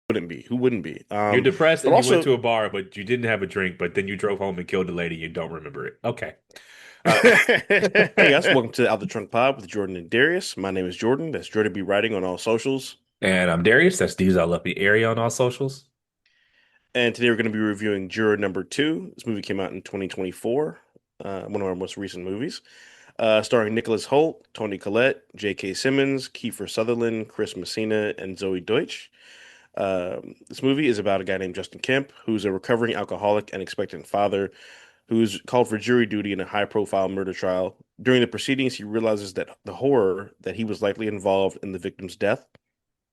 Wouldn't be? Who wouldn't be? You're depressed But and you went also, to a bar, but you didn't have a drink, but then you drove home and killed a lady. You don't remember it. Okay. hey guys, welcome to the Out the Trunk Pod with Jordan and Darius. My name is Jordan. That's Jordan B Writing on all socials. And I'm Darius. That's D's I Love the Area on all socials. And today we're going to be reviewing Juror number two. This movie came out in 2024, one of our most recent movies, starring Nicholas Hoult, Toni Collette, J.K. Simmons, Kiefer Sutherland, Chris Messina, and Zoe Deutsch. This movie is about a guy named Justin Kemp, who's a recovering alcoholic and expectant father who's called for jury duty in a high-profile murder trial. During the proceedings, he realizes that the horror that he was likely involved in the victim's death.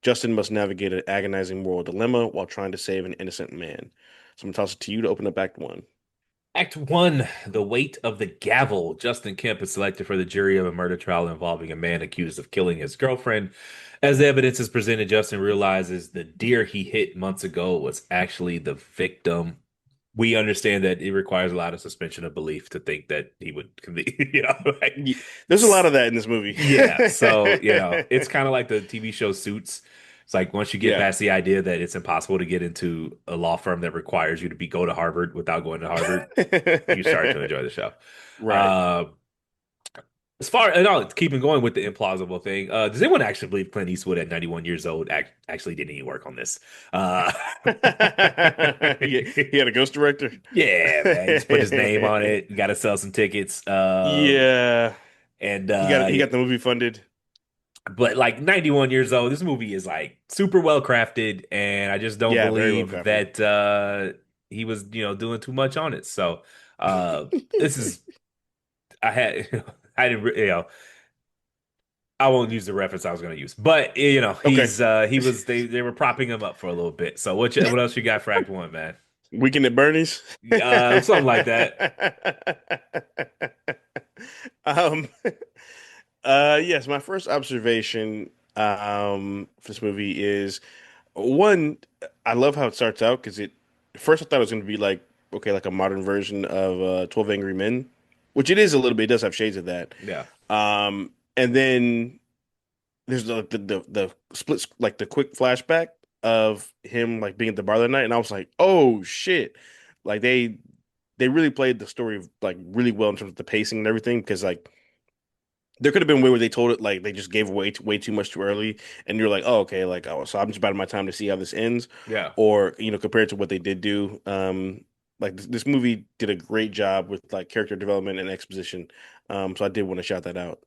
Justin must navigate an agonizing moral dilemma while trying to save an innocent man. So I'm gonna toss it to you to open up Act One. Act one, the weight of the gavel. Justin Kemp is selected for the jury of a murder trial involving a man accused of killing his girlfriend. As the evidence is presented, Justin realizes the deer he hit months ago was actually the victim. We understand that it requires a lot of suspension of belief to think that he would, like, There's a lot of that in this movie. yeah. So, it's kind of like the TV show Suits. It's like once you get Yeah. past the idea that it's impossible to get into a law firm that requires you to go to Harvard without going to Harvard, you start to enjoy the show. Right. Uh, as far as no, keeping going with the implausible thing, does anyone actually believe Clint Eastwood at 91 years old actually did any work on this? He had a ghost director. Yeah, man, he just put his name on it. You got to sell some tickets. Yeah. And He got the movie funded. But like 91 years old, this movie is like super well crafted, and I just don't Yeah, very well believe crafted. that he was, doing too much on it. So uh this is I had I didn't I won't use the reference I was going to use, but Okay. he was they were propping him up for a little bit. So what else you got for Act One, man? Weekend at Bernie's. Something like that. Um, yes, my first observation for this movie is one, I love how it starts out because it first I thought it was going to be like okay, like a modern version of 12 Angry Men, which it is a little bit. It does have shades of that. Yeah. And then there's the splits like the quick flashback of him like being at the bar that night, and I was like, oh shit, like they really played the story like really well in terms of the pacing and everything because like there could have been a way where they told it like they just gave away way too much too early, and you're like, oh okay, like oh so I'm just biding my time to see how this ends, Yeah. or compared to what they did do, like this movie did a great job with like character development and exposition, so I did want to shout that out.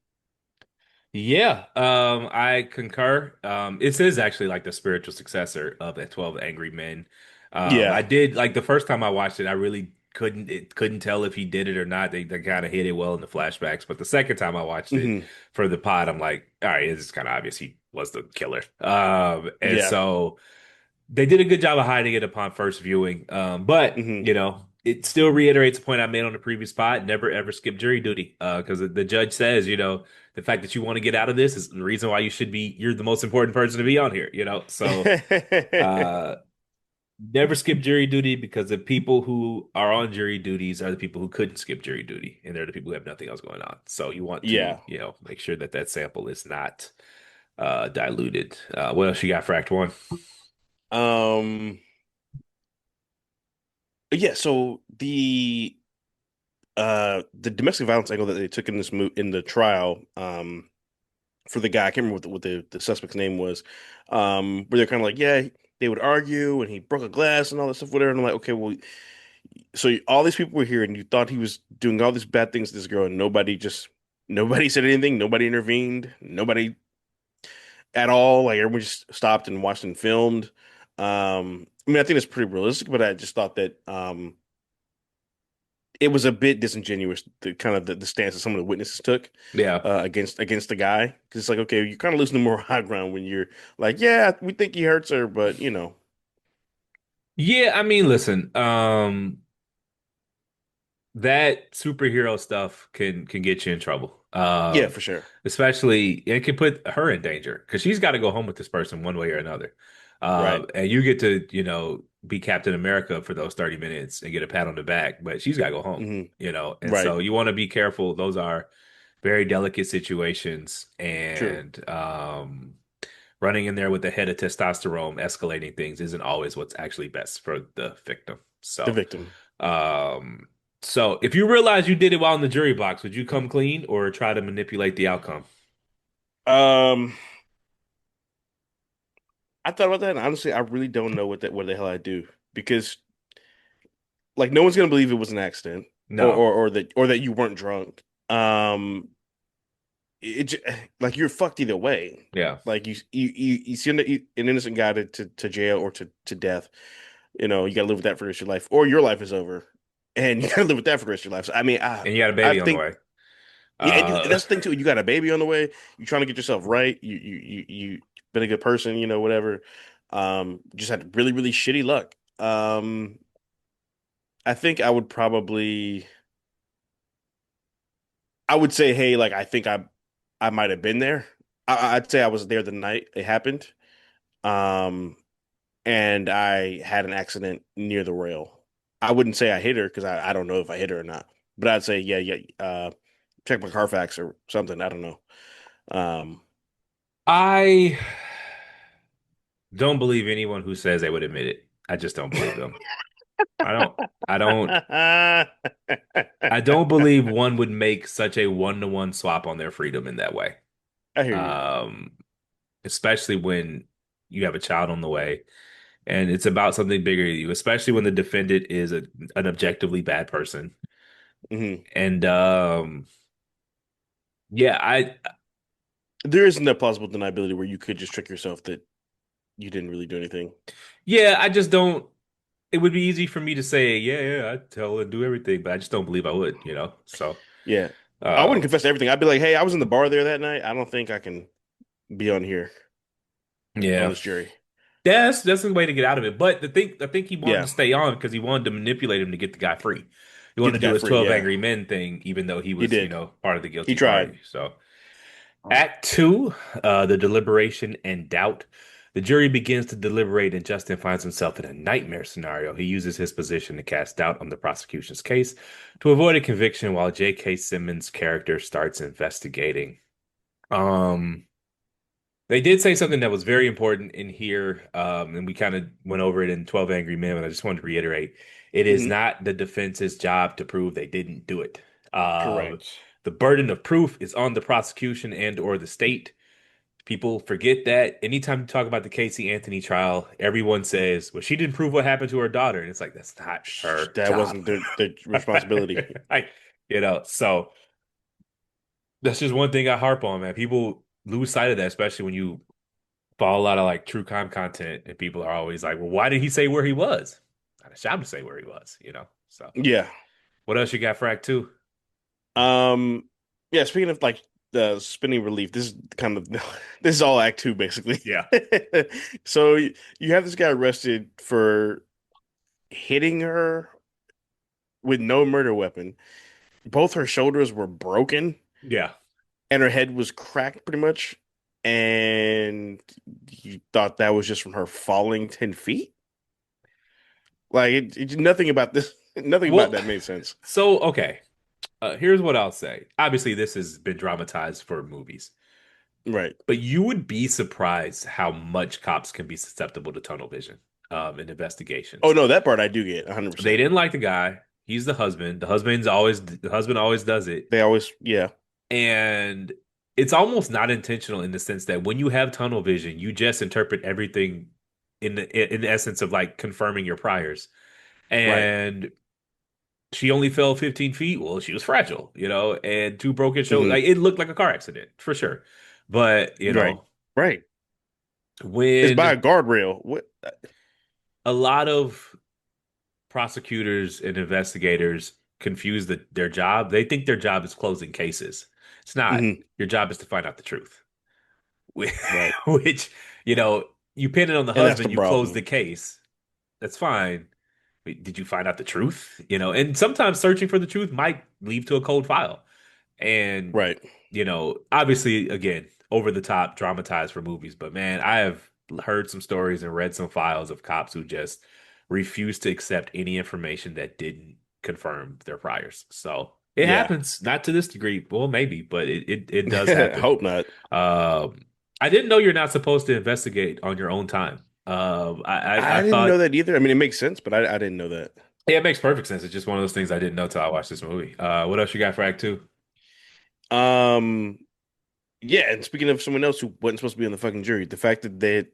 Yeah, I concur. It is actually like the spiritual successor of the 12 Angry Men. I Yeah. did like the first time I watched it, I really couldn't tell if he did it or not. They kind of hit it well in the flashbacks, but the second time I watched it Hmm. for the pod, I'm like, all right, it's kind of obvious he was the killer. And Yeah. so they did a good job of hiding it upon first viewing. But Hmm. it still reiterates a point I made on the previous pod: never ever skip jury duty. Because the judge says, the fact that you want to get out of this is the reason why you're the most important person to be on here. So uh, never skip jury duty because the people who are on jury duties are the people who couldn't skip jury duty, and they're the people who have nothing else going on. So you want to, Yeah. make sure that that sample is not diluted. What else you got for Act One? Um, yeah, so the domestic violence angle that they took in this in the trial for the guy, I can't remember what the suspect's name was. Where they're kind of like, yeah, they would argue and he broke a glass and all this stuff, whatever. And I'm like, okay, well, so all these people were here and you thought he was doing all these bad things to this girl and nobody said anything, nobody intervened, nobody at all. Like everyone just stopped and watched and filmed. I mean, I think it's pretty realistic, but I just thought that it was a bit disingenuous, the kind of the stance that some of the witnesses took Yeah. against the guy. Because it's like, okay, you're kind of losing the moral high ground when you're like, yeah, we think he hurts her, but Yeah, I mean, listen, that superhero stuff can get you in trouble. yeah, for sure, Especially it can put her in danger because she's got to go home with this person one way or another. right, And you get to, be Captain America for those 30 minutes and get a pat on the back, but she's got to go home, hmm and right, so you want to be careful. Those are very delicate situations. true, And running in there with the head of testosterone, escalating things isn't always what's actually best for the victim. The So, victim. um, so if you realize you did it while in the jury box, would you come clean or try to manipulate the outcome? Um, I thought about that, and honestly, I really don't know what the hell I do because like no one's gonna believe it was an accident No. or that you weren't drunk. Um, like you're fucked either way. Yeah. Like you send an innocent guy to jail or to death. You know, you gotta live with that for the rest of your life, or your life is over, and you gotta live with that for the rest of your life. So, I mean, And you got a I baby on the think way. yeah, and Uh, that's the thing too. You got a baby on the way. You're trying to get yourself right. You been a good person, you know, whatever. Just had really really shitty luck. I think I would say, hey, like I think I might have been there. I'd say I was there the night it happened. Um, and I had an accident near the rail. I wouldn't say I hit her because I don't know if I hit her or not. But I'd say, yeah, yeah, check my Carfax or something. I don't know. Um, I don't believe anyone who says they would admit it. I just don't believe them. I don't, I don't, I I don't believe one would make such a one-to-one swap on their freedom in that way. hear you. Um, Especially when you have a child on the way and it's about something bigger than you, especially when the defendant is an objectively bad person. Hmm. And yeah, There isn't a plausible deniability where you could just trick yourself that you didn't really do anything. I just don't. It would be easy for me to say, yeah, I'd tell and do everything, but I just don't believe I would. So, Yeah. I wouldn't um, confess to everything. I'd be like, hey, I was in the bar there that night. I don't think I can be on here on yeah, this jury. that's the way to get out of it. But I think he wanted Yeah. to stay on because he wanted to manipulate him to get the guy free. He Get wanted the to do guy his free. 12 Yeah. Angry Men thing, even though he He was, did. part of the He guilty tried. party. So, Act two, the deliberation and doubt. The jury begins to deliberate, and Justin finds himself in a nightmare scenario. He uses his position to cast doubt on the prosecution's case to avoid a conviction while J.K. Simmons' character starts investigating. Um, they did say something that was very important in here, and we kind of went over it in 12 Angry Men, but I just wanted to reiterate, it is Hmm. not the defense's job to prove they didn't do it. Uh, Correct. the burden of proof is on the prosecution and or the state. People forget that anytime you talk about the Casey Anthony trial, everyone says, well, she didn't prove what happened to her daughter. And it's like, that's not her That job. wasn't their responsibility. Like, so that's just one thing I harp on, man. People lose sight of that, especially when you follow a lot of like true crime content and people are always like, well, why did he say where he was? Not a job to say where he was. So Yeah. what else you got for Act Two? Um, yeah, speaking of like the spinning relief, this is kind of this is all act two basically. Yeah. So you have this guy arrested for hitting her with no murder weapon. Both her shoulders were broken Yeah. and her head was cracked pretty much. And you thought that was just from her falling 10 feet? Like nothing about this, nothing about Well, that made sense. so okay. Here's what I'll say. Obviously, this has been dramatized for movies. Right. But you would be surprised how much cops can be susceptible to tunnel vision in Oh investigations. no, that part I do get They 100%. didn't like the guy. He's the husband. The husband always does it. They always, yeah. And it's almost not intentional in the sense that when you have tunnel vision, you just interpret everything in the essence of like confirming your priors. Right. And she only fell 15 feet. Well, she was fragile, and two broken shoulders. Hmm. Like it looked like a car accident for sure. But, Right. Right. It's by when a guardrail. What? a lot of prosecutors and investigators confuse their job. They think their job is closing cases. It's not. Hmm. Your job is to find out the truth. Right. Which, you pin it on the And that's the husband, you close problem. the case. That's fine. Wait, did you find out the truth? And sometimes searching for the truth might lead to a cold file. And, Right. obviously, again, over the top, dramatized for movies. But man, I have heard some stories and read some files of cops who just refuse to accept any information that didn't confirm their priors. So it Yeah. happens, not to this degree. Well, maybe, but it does I happen. hope not. Um, I didn't know you're not supposed to investigate on your own time. I I didn't know thought, that either. I mean, it makes sense, but I didn't know that. yeah, it makes perfect sense. It's just one of those things I didn't know till I watched this movie. What else you got for Act Two? Um, yeah, and speaking of someone else who wasn't supposed to be on the fucking jury, the fact that the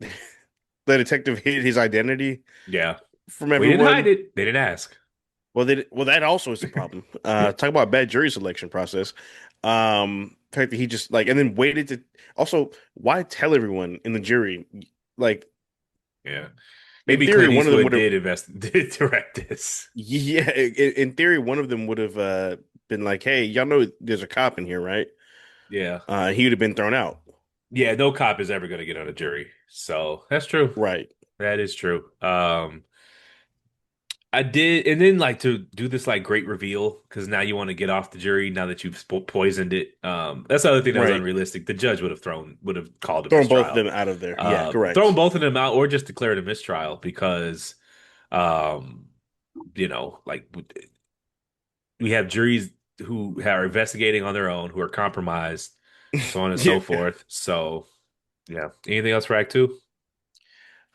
detective hid his identity Yeah, from we didn't hide everyone. it. They didn't ask. Well, that also is a problem. Talk about bad jury selection process. The fact that he just like and then waited to also why tell everyone in the jury? Like Yeah, in maybe theory, Clint one of them Eastwood would have. did direct this. Yeah, in theory, one of them would have been like, "Hey, y'all know there's a cop in here, right?" Yeah, He would have been thrown out. yeah. No cop is ever going to get on a jury, so that's true. Right. That is true. I did, and then like to do this like great reveal because now you want to get off the jury now that you've poisoned it. That's the other thing that was Right. unrealistic. The judge would have called a Throwing both of mistrial, them out of there. Yeah, thrown correct. both of them out, or just declared a mistrial because, um, like we have juries who are investigating on their own, who are compromised, so on and so Yeah. forth. So yeah, anything else for Act Two?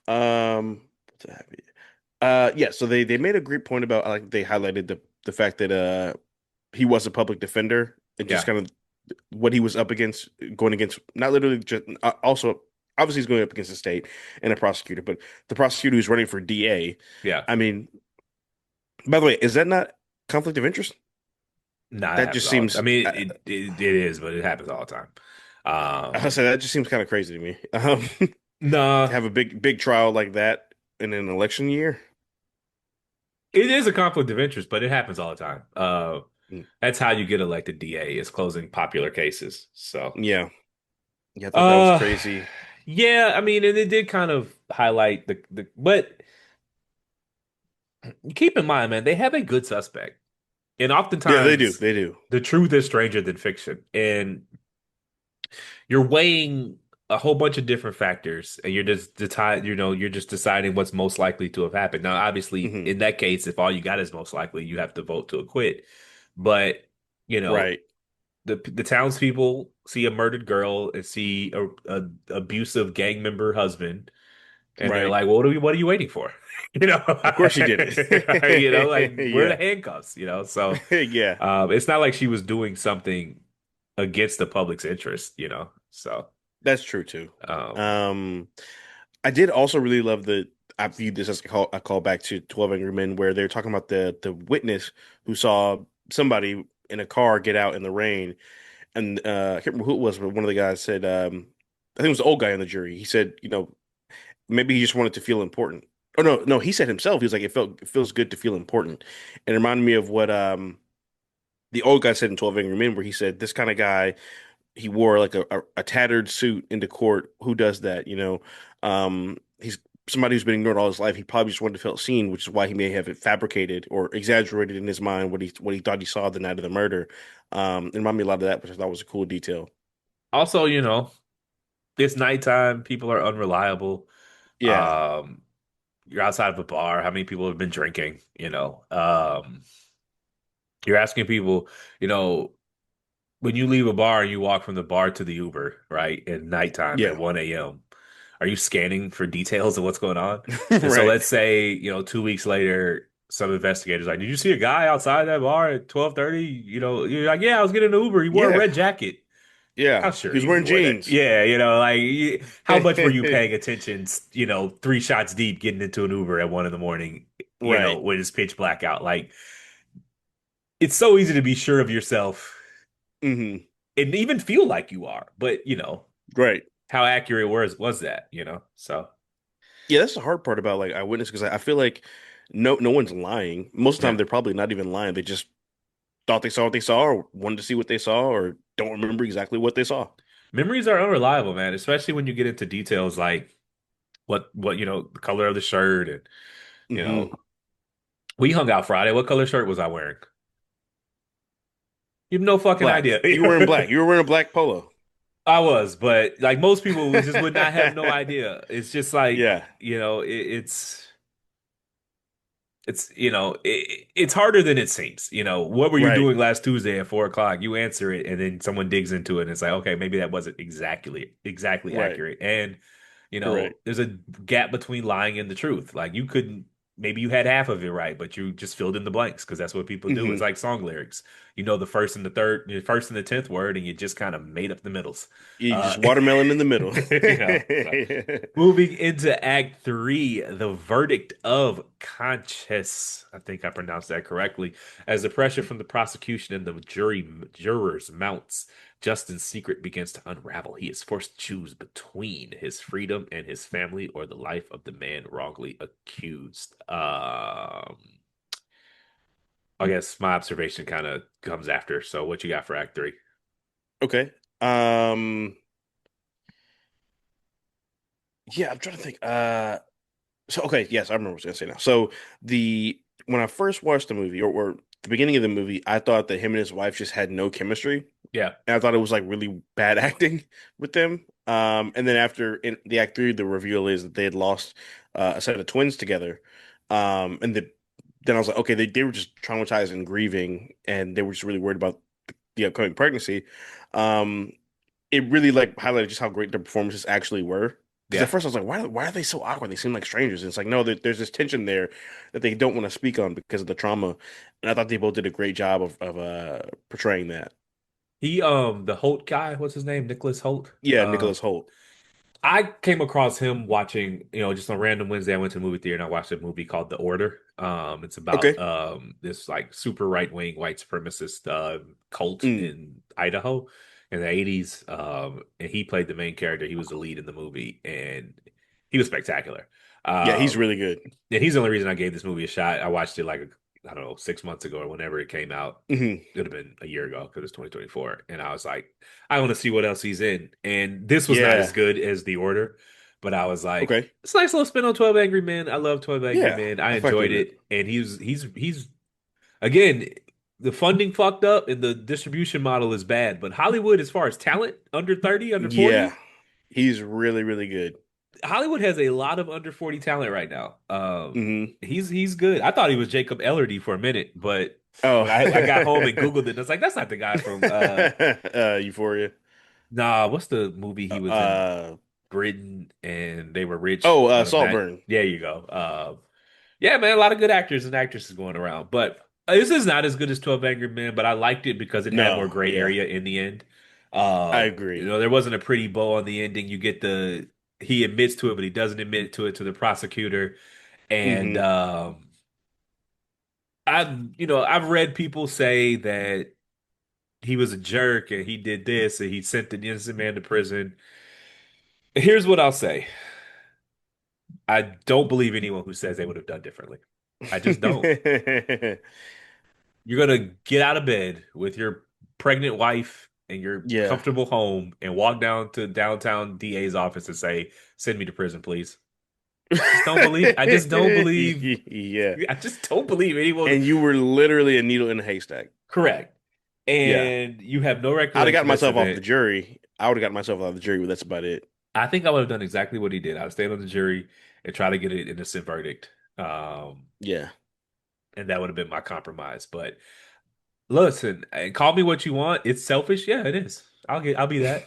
What's that? Yeah, so they made a great point about like they highlighted the fact that he was a public defender and just Yeah, kind of what he was up against going against not literally just also obviously he's going up against the state and a prosecutor, but the prosecutor who's running for DA. yeah. I mean, by the way, is that not conflict of interest? Nah, that That happens just all the time. I seems mean, it is, but it happens all the time. I say that just seems kind of crazy to me. Nah, To have a big trial like that in an election year. it is a conflict of interest, but it happens all the time. Mm, That's how you get elected DA is closing popular cases. So, yeah. Yeah, I thought that was uh, crazy. yeah, I mean, and it did kind of highlight but keep in mind, man, they have a good suspect, and Yeah, they do. oftentimes They do. the truth is stranger than fiction, and you're weighing a whole bunch of different factors, and you're just deciding what's most likely to have happened. Now, obviously, Hmm. in that case, if all you got is most likely, you have to vote to acquit. But you know, Right. the townspeople see a murdered girl and see a abusive gang member husband, and they're Right. like, "Well, what are you waiting for?" You know, Of course she did like it. where are the Yeah. handcuffs? So Yeah. it's not like she was doing something against the public's interest. So. That's true too. Um, Um, I did also really love the I viewed this as a call back to 12 Angry Men where they're talking about the witness who saw somebody in a car get out in the rain and I can't remember who it was, but one of the guys said I think it was the old guy on the jury. He said, maybe he just wanted to feel important. Oh no, he said himself. He was like, it feels good to feel important. And it reminded me of what the old guy said in 12 Angry Men, where he said, this kind of guy, he wore like a tattered suit into court. Who does that? He's somebody who's been ignored all his life. He probably just wanted to feel seen, which is why he may have it fabricated or exaggerated in his mind what he thought he saw the night of the murder. It reminded me a lot of that, which I thought was a cool detail. Also, it's nighttime. People are unreliable. Yeah, Um, you're outside of a bar. How many people have been drinking? You're asking people, you know, when you leave a bar and you walk from the bar to the Uber, right, at nighttime at yeah, 1 a.m., are you scanning for details of what's going on? And so right, let's say, 2 weeks later, some investigators like, did you see a guy outside that bar at 12:30? You're like, yeah, I was getting an Uber. He wore a yeah, red jacket. yeah. How sure He was he wearing wore that? jeans. Yeah, like how much were you paying attention, three shots deep getting into an Uber at 1 in the morning, Right. when it's pitch black out. Like it's so easy to be sure of yourself Hmm. and even feel like you are, but Right. how accurate was that, So Yeah, that's the hard part about like eyewitness because I feel like no one's lying. Most of the time yeah. they're probably not even lying. They just thought they saw what they saw or wanted to see what they saw or don't remember exactly what they saw. Memories are unreliable, man, especially when you get into details like what the color of the shirt and you Hmm. know, we hung out Friday. What color shirt was I wearing? You have no fucking Black. idea. You were wearing black. You were wearing a black polo. I was, but like most people just would not have no idea. It's just like, Yeah. it's it's it's harder than it seems. What were you Right. doing last Tuesday at 4 o'clock? You answer it, and then someone digs into it, and it's like, okay, maybe that wasn't exactly Right. accurate. And Correct. there's a gap between lying and the truth. Like you couldn't. Maybe you had half of it right, but you just filled in the blanks because that's what people do. It's Hmm. like song lyrics. You know the first and the 10th word, and you just kind of made up the middles. You Uh, just watermelon in the middle. so moving into Act Three, the verdict of conscience. I think I pronounced that correctly. As the pressure from the prosecution and the jurors mounts, Justin's secret begins to unravel. He is forced to choose between his freedom and his family or the life of the man wrongly accused. I guess my observation kind of comes after. So, what you got for Act Three? Okay. Um, yeah, I'm trying to think. So okay, yes, I remember what I was gonna say now. So the when I first watched the movie, or the beginning of the movie, I thought that him and his wife just had no chemistry, Yeah, and I thought it was like really bad acting with them. And then after in the act three, the reveal is that they had lost a set of twins together. And then I was like, okay, they were just traumatized and grieving, and they were just really worried about the upcoming pregnancy. Um, it really like highlighted just how great their performances actually were. Because at yeah. first I was like, why are they so awkward? They seem like strangers. And it's like, no, there's this tension there that they don't want to speak on because of the trauma. And I thought they both did a great job of portraying that. The Holt guy, what's his name? Nicholas Holt. Yeah, Nicholas Holt. I came across him watching, just on random Wednesday. I went to the movie theater and I watched a movie called The Order. It's about Okay. this like super right wing white supremacist cult Mm. in Idaho in the 80s. And he played the main character. He was the lead in the movie, and he was spectacular. Yeah, he's Um, really good. and he's the only reason I gave this movie a shot. I watched it like I don't know 6 months ago or whenever it came out. Hmm. It would have been a year ago because it's 2024, and I was like, I want to see what else he's in. And this was not as Yeah. good as The Order, but I was like, Okay. it's a nice little spin on 12 Angry Men. I love 12 Angry Yeah, Men. I I fucked enjoyed with it. it, and he's again. The funding fucked up and the distribution model is bad, but Hollywood, as far as talent, under 30, under Yeah, 40, he's really, really good. Hollywood has a lot of under 40 talent right now. Hmm. He's good. I thought he was Jacob Elordi for a minute, but Oh, when I got home and Googled it, I was like, that's not the guy from Euphoria. nah, what's the movie he was in? Uh, Britain and they were rich. oh, Matt, Saltburn. there you go. Yeah, man, a lot of good actors and actresses going around. But this is not as good as 12 Angry Men, but I liked it because it had more No, gray yeah, area in the end. I agree. There wasn't a pretty bow on the ending. You get he admits to it, but he doesn't admit to it to the prosecutor. And Hmm. I've read people say that he was a jerk and he did this and he sent the innocent man to prison. Here's what I'll say. I don't believe anyone who says they would have done differently. I just don't. You're gonna get out of bed with your pregnant wife and your Yeah. comfortable home and walk down to downtown DA's office and say, "Send me to prison, please." Just don't believe. I just don't believe. Yeah. I just don't believe anyone. And you were literally a needle in a haystack. Correct. Yeah. And you have no I'd have gotten recollection of this myself off the event. jury. I would have gotten myself off the jury, but that's about it. I think I would have done exactly what he did. I'd stayed on the jury and try to get an innocent verdict. Yeah. And that would have been my compromise. But listen, and call me what you want. It's selfish. Yeah, it is. I'll be that.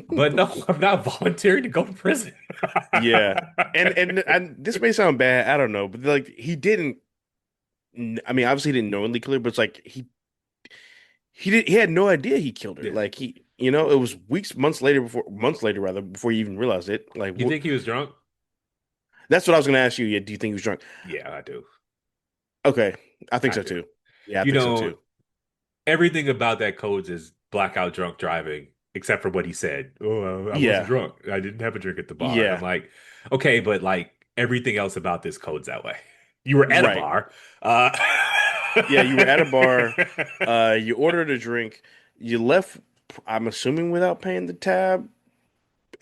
But no, I'm not volunteering to go to prison. Yeah. And this may sound bad, I don't know, but like he didn't I mean, obviously he didn't knowingly kill her, but it's like he had no idea he killed her. Yeah. Like it was months later rather before you even realized it. Like You what think he was drunk? that's what I was gonna ask you. Yeah, do you think he was drunk? Yeah, I do. Okay. I think I so do. too. Yeah, I You think so know, too. everything about that codes is blackout drunk driving, except for what he said. Oh, I wasn't Yeah. drunk. I didn't have a drink at the bar. And I'm Yeah. like, okay, but like everything else about this code's that way. You were at a Right. bar. Uh, Yeah, you were at a bar, you ordered a drink, you left, I'm assuming without paying the tab,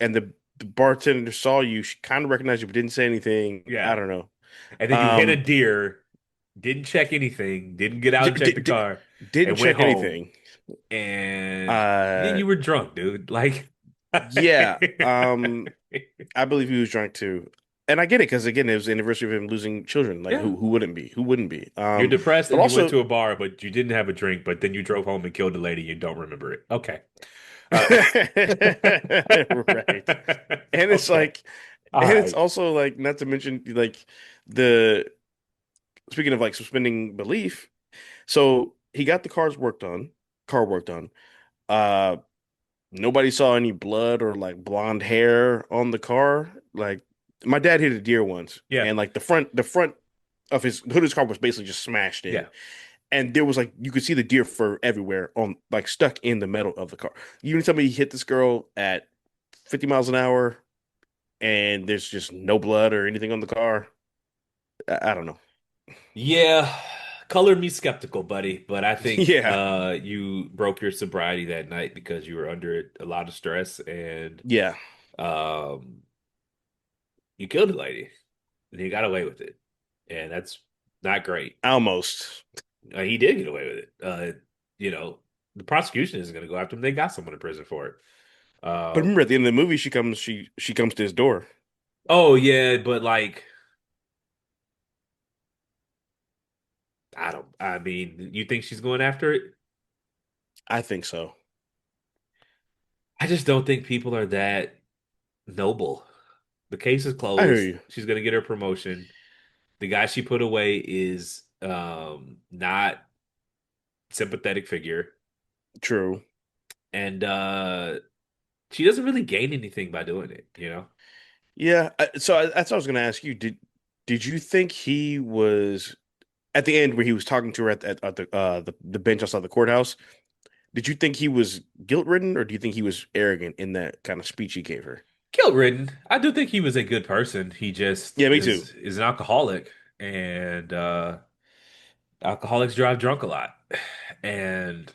and the bartender saw you, she kind of recognized you but didn't say anything. I yeah. don't know. And then you hit a Um, deer, didn't check anything, didn't get out and check the d car, didn't and went check home. anything. And then Uh, you were drunk, dude. Like, yeah. I believe he was drunk too. and I get it because again, it was the anniversary of him losing children. Like Yeah. who wouldn't be? Who wouldn't be? You're depressed But and you went also to a bar, but you didn't have a drink, but then you drove home and killed a lady. You don't remember it. Okay. Uh, right. And it's okay. like, All and it's right. also like not to mention like the speaking of like suspending belief. So he got the car worked on. Uh, Nobody saw any blood or like blonde hair on the car. Like my dad hit a deer once, Yeah. and like the front of his hood of his car was basically just smashed in, Yeah. and there was like you could see the deer fur everywhere on like stuck in the metal of the car. You mean tell me he hit this girl at 50 miles an hour, and there's just no blood or anything on the car? I don't know. Yeah. Color me skeptical, buddy, but I think Yeah, you broke your sobriety that night because you were under a lot of stress and yeah, um you killed a lady and you got away with it. And that's not great. almost. He did get away with it. You know, the prosecution isn't going to go after him. They got someone in prison for it. But Um, remember, at the end of the movie, she comes to his door. oh yeah, but like I don't. I mean, you think she's going after it? I think so. I just don't think people are that noble. The case is I hear closed. you. She's going to get her promotion. The guy she put away is not sympathetic figure, True. and she doesn't really gain anything by doing it. You know? Yeah. That's what I was going to ask you. Did you think he was at the end where he was talking to her at the bench outside the courthouse? Did you think he was guilt-ridden, or do you think he was arrogant in that kind of speech he gave her? Guilt-ridden. I do think he was a good person. He just Yeah, me too. is an alcoholic, and alcoholics drive drunk a lot. And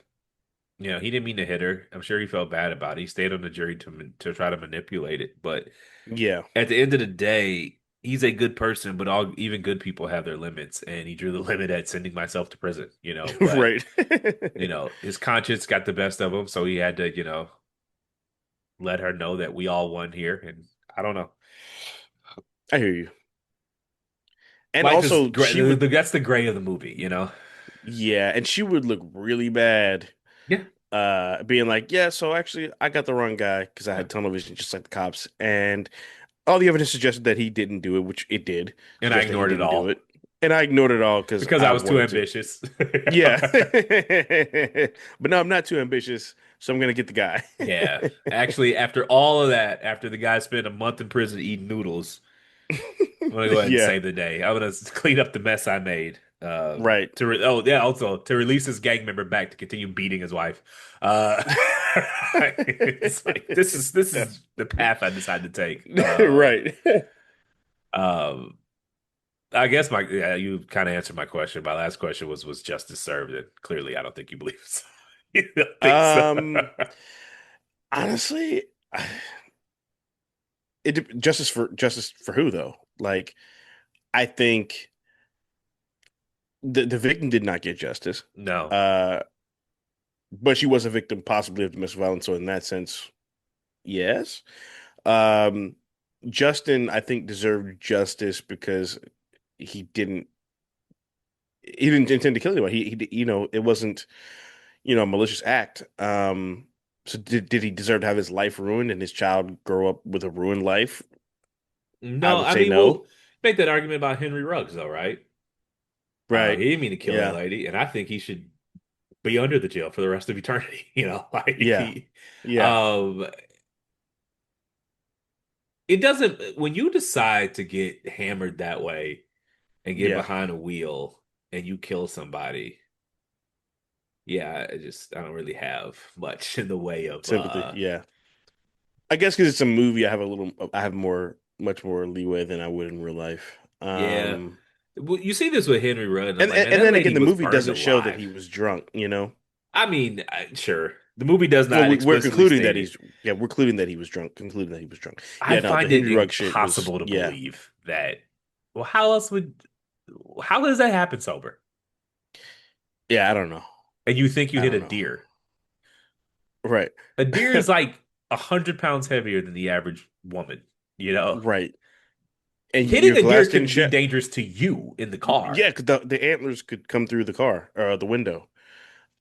he didn't mean to hit her. I'm sure he felt bad about it. He stayed on the jury to try to manipulate it. But Yeah. at the end of the day, he's a good person. But all even good people have their limits, and he drew the limit at sending myself to prison. But Right. his conscience got the best of him, so he had to let her know that we all won here. And I don't know. I hear you. And Life is also, great. That's the gray of the movie. yeah, and she would look really bad, Yeah. being like, yeah, so actually, I got the wrong guy because I Yeah. had tunnel vision just like the cops, and all the evidence suggested that he didn't do it, which it did And I suggest that he ignored it didn't do all it, and I ignored it all because because I I was too wanted to. ambitious. Yeah, but no, I'm not too ambitious, so I'm gonna get the guy. Yeah. Actually, after all of that, after the guy spent a month in prison eating noodles, I'm gonna go ahead and Yeah, save the day. I'm gonna clean up the mess I made. right. Oh yeah, also to release his gang member back to continue beating his wife. Uh, it's like this is the path I decided to take. Right. Um, I guess you kind of answered my question. My last question was justice served, and clearly I don't think you believe so. You don't think so. Um, Honestly, justice for who though? Like, I think the victim did not get justice. No. Uh, but she was a victim possibly of domestic violence, so in that sense, yes. Um, Justin, I think, deserved justice because he didn't he didn't intend to kill anyone. It wasn't, a malicious act. So did he deserve to have his life ruined and his child grow up with a ruined life? I No, would I say mean, no. we'll make that argument about Henry Ruggs, though, right? Right. He didn't mean to kill that Yeah. lady, and I think he should be under the jail for the rest of eternity. Like Yeah. Yeah. um, it doesn't, when you decide to get hammered that way and get Yeah. behind a wheel and you kill somebody, yeah, I don't really have much in the way of, Sympathy. Yeah. I guess because it's a movie, I have much more leeway than I would in real life. yeah. Well, you see this with Henry Rudd, and I'm And like, and, man, and that then lady again, the was movie burned doesn't show that alive. he was drunk. I mean, sure. The movie does Well, not we're explicitly concluding that state it. he's yeah, we're concluding that he was drunk. Concluding that he was drunk. I Yeah, no, the find it Henry Rugg shit was impossible to yeah, believe that. Well, how does that happen sober? yeah. I don't know. And you think you I hit a don't know. deer? Right, A deer is like 100 pounds heavier than the average woman. You know, right. and Hitting your a deer glass didn't could be shatter. dangerous to you in the car. Yeah, 'cause the antlers could come through the car or the window.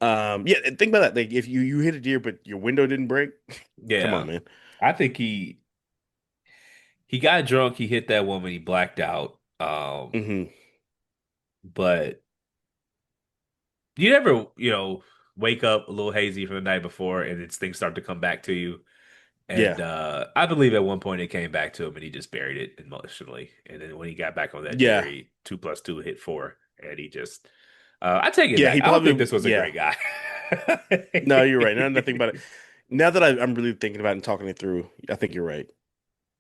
Yeah, and think about that. Like if you hit a deer but your window didn't break, come on, Yeah. man. I think he got drunk, he hit that woman, he blacked out. Hmm. But you never, wake up a little hazy from the night before and it's things start to come back to you. And Yeah, I believe at one point it came back to him and he just buried it emotionally. And then when he got back on that yeah, jury, 2 plus 2 hit 4. And he just I take it yeah. back. He I don't think probably, this was a yeah. great guy. No, you're right. Now nothing about it. Now that I'm really thinking about it and talking it through, I think you're right.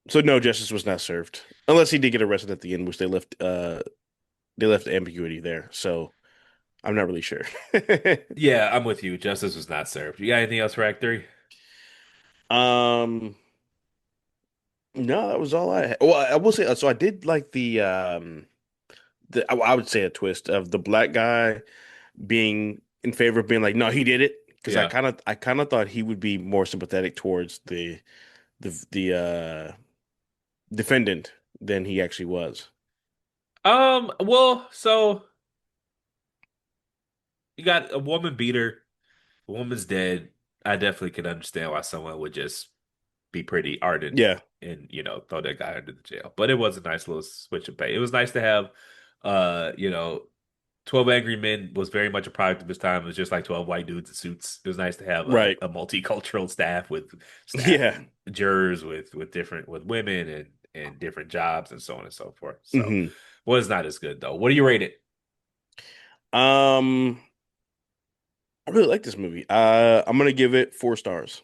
So no justice was not served, unless he did get arrested at the end, which they left ambiguity there. So I'm not really sure. Yeah, I'm with you. Justice was not served. You got anything else for Act 3? Um, no, that was all I had. Well, I will say, so I did like I would say a twist of the black guy being in favor of being like, no, he did it. Because Yeah. I kind of thought he would be more sympathetic towards the defendant than he actually was. Well, so you got a woman beater, a woman's dead. I definitely could understand why someone would just be pretty ardent Yeah, and throw that guy under the jail. But it was a nice little switch of pay. It was nice to have 12 Angry Men was very much a product of his time. It was just like 12 white dudes in suits. It was nice to have right. a multicultural staff with Yeah. and jurors with different with women and different jobs and so on and so forth. So Hmm. was not as good though. What do you rate it? Um, I really like this movie. I'm gonna give it 4 stars.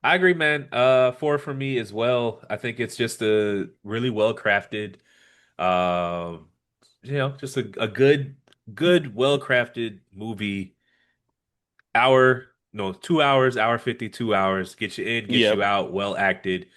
I agree, man. 4 for me as well. I think it's just a really well crafted, um, just a good, well crafted movie. Hour, no, 2 hours, hour 50, 2 hours, gets you in, gets you Yep. out, well acted,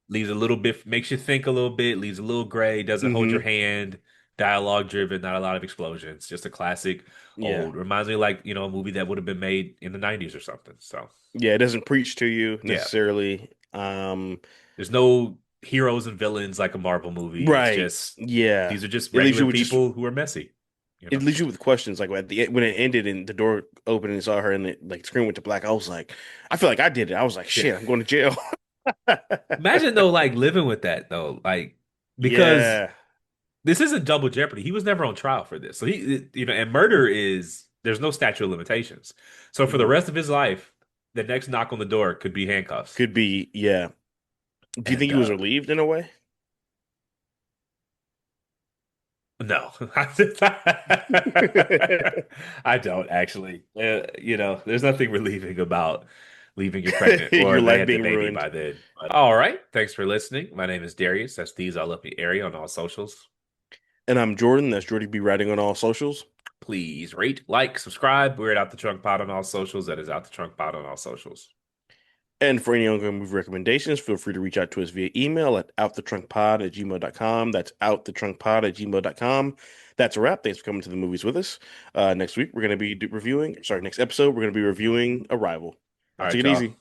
leaves a little bit, makes you think a little bit, leaves a little gray, doesn't hold your Hmm. hand, dialogue driven, not a lot of explosions, just a classic Yeah. old, reminds me like, a movie that would have been made in the 90s or something. So, Yeah, it doesn't preach to you yeah. necessarily. There's no heroes and villains like a Marvel movie. It's Right. just Yeah. these are just It leaves regular you with just people who are messy, you it know. leaves you with questions like at the end when it ended and the door opened and saw her and the screen went to black. I was like, I feel like I did it. I was like, Yeah. shit, I'm going to jail. Imagine though, like living with that though, like because Yeah. this isn't double jeopardy. He was never on trial for this. So and murder is there's no statute of limitations. So for the Mhm. rest of his life, the next knock on the door could be handcuffs. Could be, yeah. Do you think And he was relieved in a way? no, I don't actually. There's nothing relieving about leaving you pregnant, Your or they life had the being baby ruined. by then. But, all right. Thanks for listening. My name is Darius. That's These All Up the Area on all socials. And I'm Jordan. That's Jordy B writing on all socials. Please rate, like, subscribe. We're at Out the Trunk Pod on all socials. That is Out the Trunk Pod on all socials. And for any ongoing movie recommendations, feel free to reach out to us via email at outthetrunkpod@gmail.com. That's outthetrunkpod@gmail.com. That's a wrap. Thanks for coming to the movies with us. Next week, we're going to be reviewing, sorry, next episode, we're going to be reviewing Arrival. All Take right, it y'all. easy.